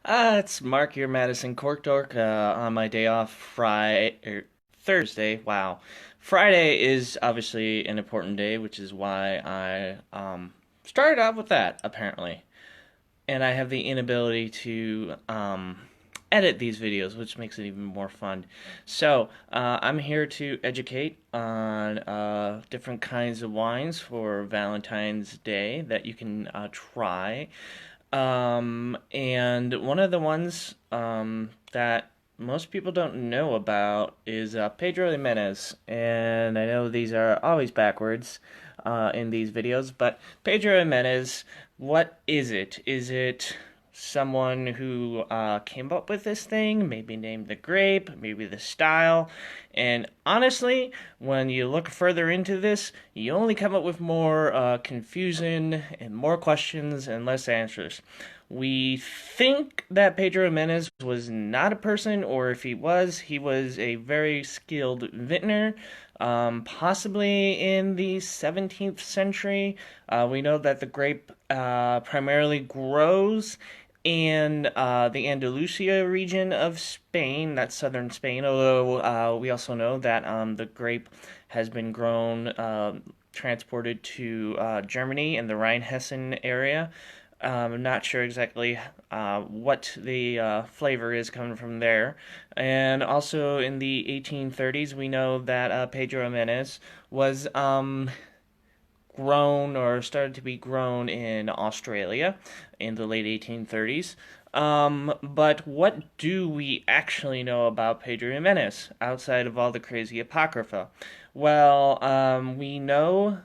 It's Mark here, Madison Cork Dork, on my day off Thursday. Wow. Friday is obviously an important day, which is why I started out with that, apparently. And I have the inability to edit these videos, which makes it even more fun. So, I'm here to educate on different kinds of wines for Valentine's Day that you can try. And one of the ones that most people don't know about is Pedro Ximenez. And I know these are always backwards in these videos, but Pedro Ximenez, what is it? Is it someone who came up with this thing, maybe named the grape, maybe the style? And honestly, when you look further into this, you only come up with more confusion and more questions and less answers. We think that Pedro Ximenez was not a person, or if he was a very skilled vintner, possibly in the 17th century. We know that the grape primarily grows in the Andalusia region of Spain, that's southern Spain, although we also know that the grape has been grown, transported to Germany in the Rhine-Hessen area. I'm not sure exactly what the flavor is coming from there. And also in the 1830s, we know that Pedro Ximenez was grown or started to be grown in Australia in the late 1830s. But what do we actually know about Pedro Ximenez outside of all the crazy apocrypha? Well, we know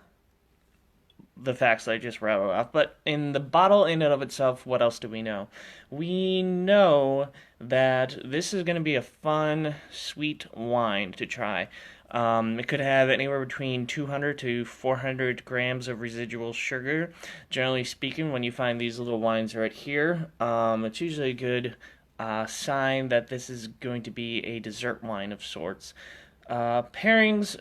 the facts that I just rattled off, but in the bottle in and of itself, what else do we know? We know that this is going to be a fun, sweet wine to try. It could have anywhere between 200 to 400 grams of residual sugar. Generally speaking, when you find these little wines right here, it's usually a good sign that this is going to be a dessert wine of sorts. Pairings,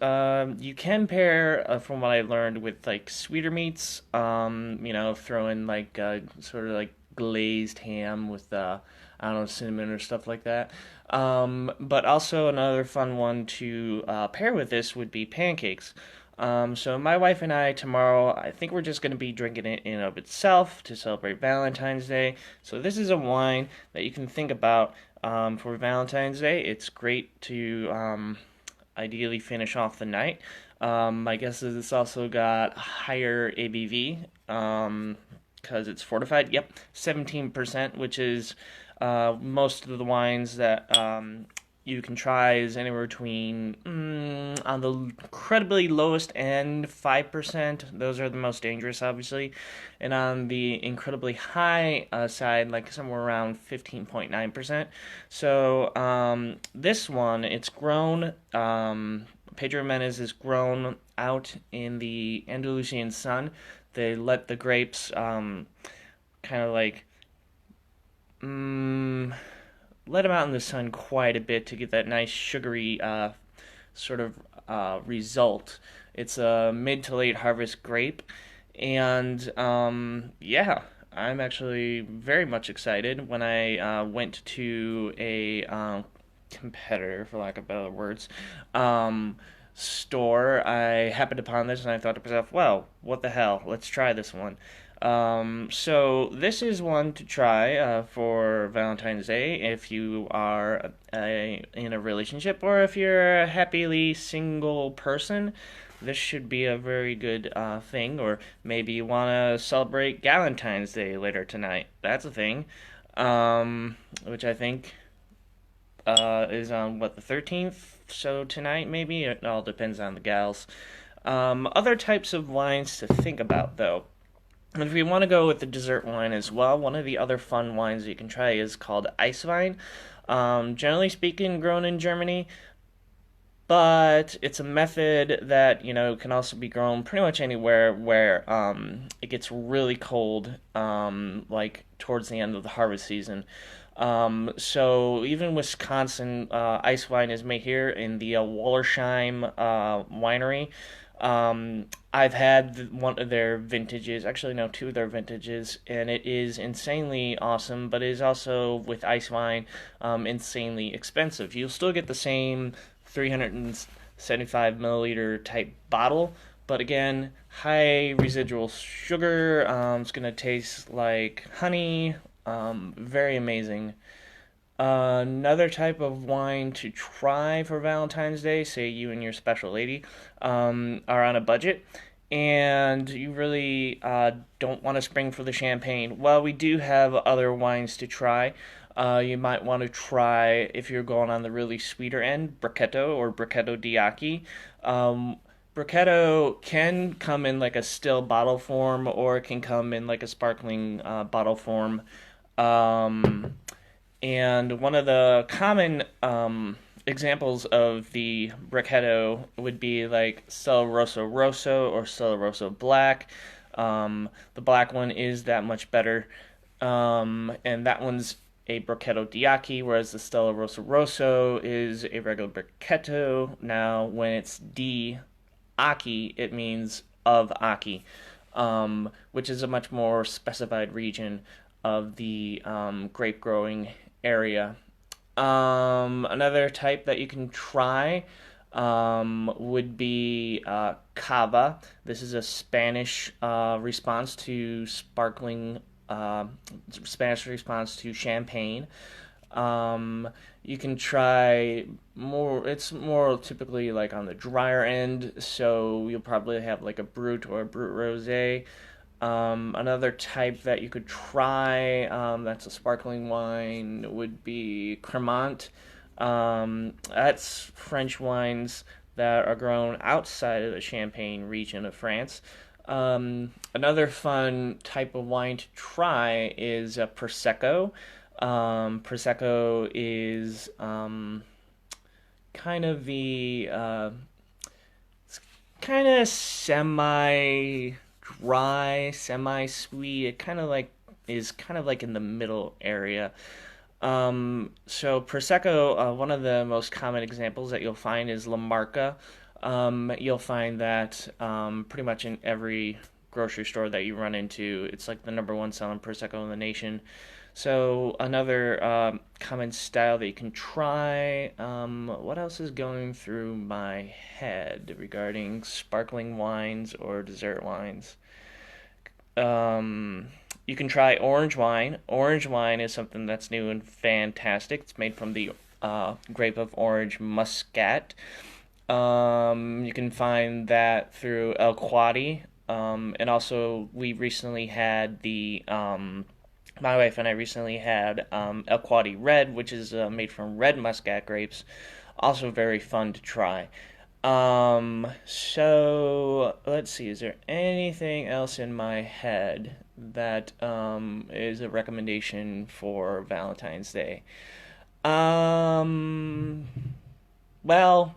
you can pair, from what I learned, with like sweeter meats. Throw in like sort of like glazed ham with I don't know, cinnamon or stuff like that. But also another fun one to pair with this would be pancakes. So my wife and I tomorrow, I think we're just going to be drinking it in and of itself to celebrate Valentine's Day. So this is a wine that you can think about for Valentine's Day. It's great to ideally finish off the night. My guess is it's also got higher ABV because it's fortified. Yep, 17%, which is most of the wines that you can try is anywhere between on the incredibly lowest end 5%. Those are the most dangerous, obviously, and on the incredibly high side, like somewhere around 15.9%. So this one, it's grown. Pedro Ximenez is grown out in the Andalusian sun. They let the grapes kind of like mm, let them out in the sun quite a bit to get that nice sugary sort of result. It's a mid to late harvest grape, and yeah, I'm actually very much excited. When I went to a competitor, for lack of better words, store, I happened upon this and I thought to myself, well, what the hell? Let's try this one. So this is one to try for Valentine's Day if you are in a relationship or if you're a happily single person. This should be a very good thing, or maybe you want to celebrate Galentine's Day later tonight. That's a thing, which I think is on what, the 13th. So tonight maybe it all depends on the gals. Other types of wines to think about though. And if we want to go with the dessert wine as well, one of the other fun wines you can try is called ice wine. Generally speaking, grown in Germany, but it's a method that can also be grown pretty much anywhere where it gets really cold, like towards the end of the harvest season. So even Wisconsin, ice wine is made here in the Wallersheim winery. I've had one of their vintages, actually no, two of their vintages, and it is insanely awesome, but it is also with ice wine, insanely expensive. You'll still get the same 375 milliliter type bottle, but again, high residual sugar. It's gonna taste like honey. Very amazing. Another type of wine to try for Valentine's Day, say you and your special lady are on a budget and you really don't want to spring for the champagne. Well, we do have other wines to try. You might want to try, if you're going on the really sweeter end, Brachetto or Brachetto d'Acqui. Um, Brachetto can come in like a still bottle form or it can come in like a sparkling bottle form. Um, and one of the common examples of the Bricchetto would be like Stella Rosso Rosso or Stella Rosso Black. The black one is that much better. And that one's a Bricchetto d'Acqui, whereas the Stella Rosso Rosso is a regular Bricchetto. Now, when it's d'Acqui, it means of Aki, which is a much more specified region of the grape growing area. Another type that you can try would be cava. This is a Spanish response to Spanish response to champagne. You can try more. It's more typically like on the drier end, so you'll probably have like a brut or a brut rosé. Another type that you could try that's a sparkling wine would be Cremant. That's French wines that are grown outside of the Champagne region of France. Another fun type of wine to try is Prosecco. Prosecco is kind of the kind of semi dry, semi sweet. It kind of like is kind of like in the middle area. So Prosecco, one of the most common examples that you'll find is La Marca. You'll find that pretty much in every grocery store that you run into. It's like the number one selling Prosecco in the nation. So another common style that you can try. What else is going through my head regarding sparkling wines or dessert wines? You can try orange wine. Orange wine is something that's new and fantastic. It's made from the grape of orange muscat. You can find that through El Quadi. And also, we recently had my wife and I recently had El Quadi Red, which is made from red muscat grapes. Also very fun to try. So let's see, is there anything else in my head that is a recommendation for Valentine's Day? Um, well,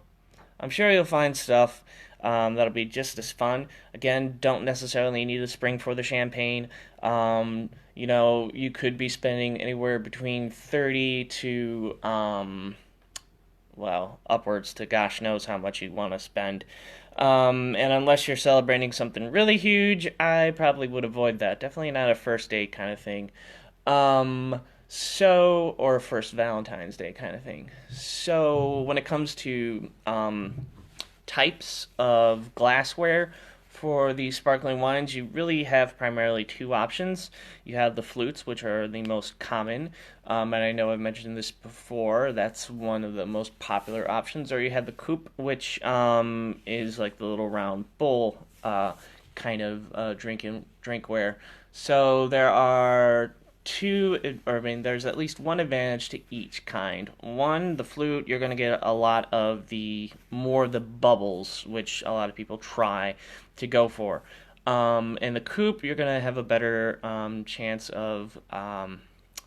I'm sure you'll find stuff that'll be just as fun. Again, don't necessarily need a spring for the champagne. You could be spending anywhere between 30 to upwards to gosh knows how much you want to spend. And unless you're celebrating something really huge, I probably would avoid that. Definitely not a first date kind of thing. Or a first Valentine's Day kind of thing. So, when it comes to types of glassware for these sparkling wines, you really have primarily two options. You have the flutes, which are the most common, and I know I've mentioned this before. That's one of the most popular options. Or you have the coupe, which is like the little round bowl kind of drinkware. So there are there's at least one advantage to each kind. One, the flute, you're going to get a lot of the bubbles, which a lot of people try to go for. And the coupe, you're going to have a better chance of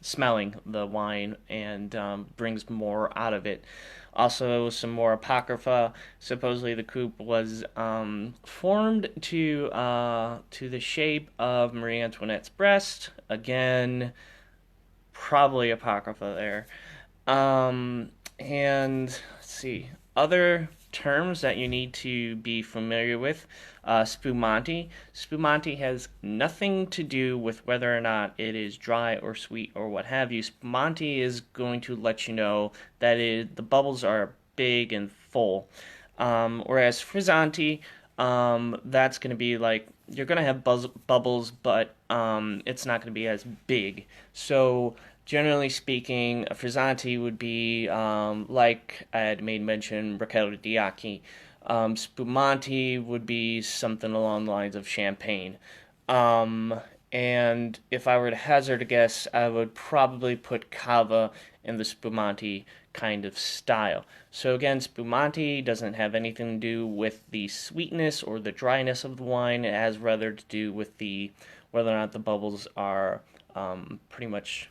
smelling the wine and brings more out of it. Also, some more apocrypha. Supposedly, the coupe was formed to the shape of Marie Antoinette's breast. Again, probably apocrypha there. And let's see, other terms that you need to be familiar with. Spumante. Spumante has nothing to do with whether or not it is dry or sweet or what have you. Spumante is going to let you know that the bubbles are big and full. Whereas frizzante, that's going to be like you're going to have bubbles, but it's not going to be as big. So generally speaking, a frizzante would be like I had made mention, Riccardo Diacchi. Spumante would be something along the lines of champagne. Um, and if I were to hazard a guess, I would probably put cava in the spumante kind of style. So again, spumante doesn't have anything to do with the sweetness or the dryness of the wine. It has rather to do with the whether or not the bubbles are pretty much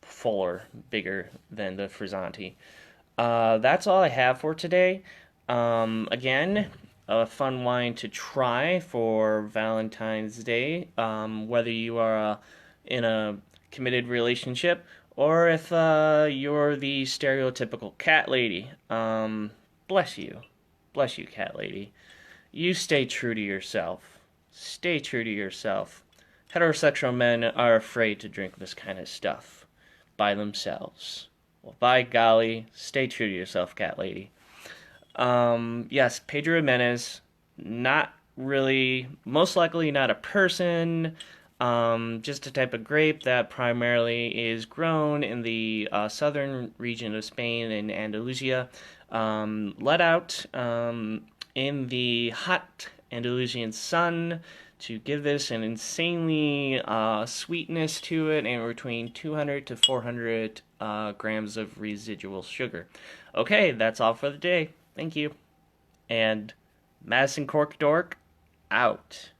fuller, bigger than the frizzante. That's all I have for today. Again, a fun wine to try for Valentine's Day, whether you are in a committed relationship or if you're the stereotypical cat lady. Bless you. Bless you, cat lady. You stay true to yourself. Stay true to yourself. Heterosexual men are afraid to drink this kind of stuff by themselves. Well, by golly, stay true to yourself, cat lady. Yes, Pedro Ximenez, not really, most likely not a person, just a type of grape that primarily is grown in the southern region of Spain in Andalusia, let out in the hot Andalusian sun to give this an insanely sweetness to it, and between 200 to 400 grams of residual sugar. Okay, that's all for the day. Thank you. And Madison Cork Dork, out.